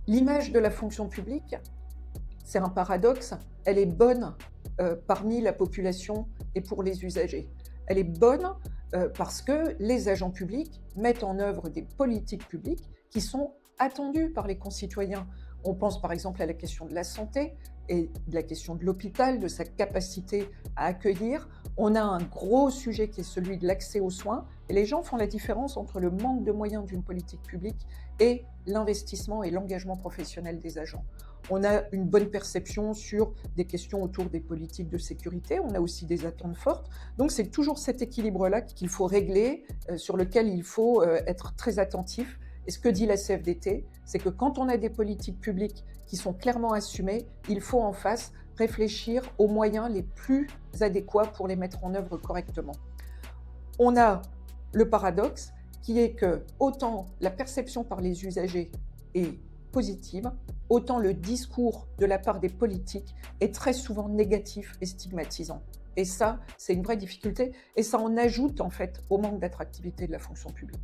L'image de la fonction publique, c'est un paradoxe, elle est bonne parmi la population et pour les usagers. Elle est bonne parce que les agents publics mettent en œuvre des politiques publiques qui sont attendues par les concitoyens. On pense par exemple à la question de la santé et de la question de l'hôpital, de sa capacité à accueillir. On a un gros sujet qui est celui de l'accès aux soins et les gens font la différence entre le manque de moyens d'une politique publique et l'investissement et l'engagement professionnel des agents. On a une bonne perception sur des questions autour des politiques de sécurité, on a aussi des attentes fortes. Donc c'est toujours cet équilibre-là qu'il faut régler, sur lequel il faut être très attentif. Et ce que dit la CFDT, c'est que quand on a des politiques publiques qui sont clairement assumées, il faut en face réfléchir aux moyens les plus adéquats pour les mettre en œuvre correctement. On a le paradoxe qui est que autant la perception par les usagers est positive, autant le discours de la part des politiques est très souvent négatif et stigmatisant. Et ça, c'est une vraie difficulté et ça en ajoute en fait au manque d'attractivité de la fonction publique.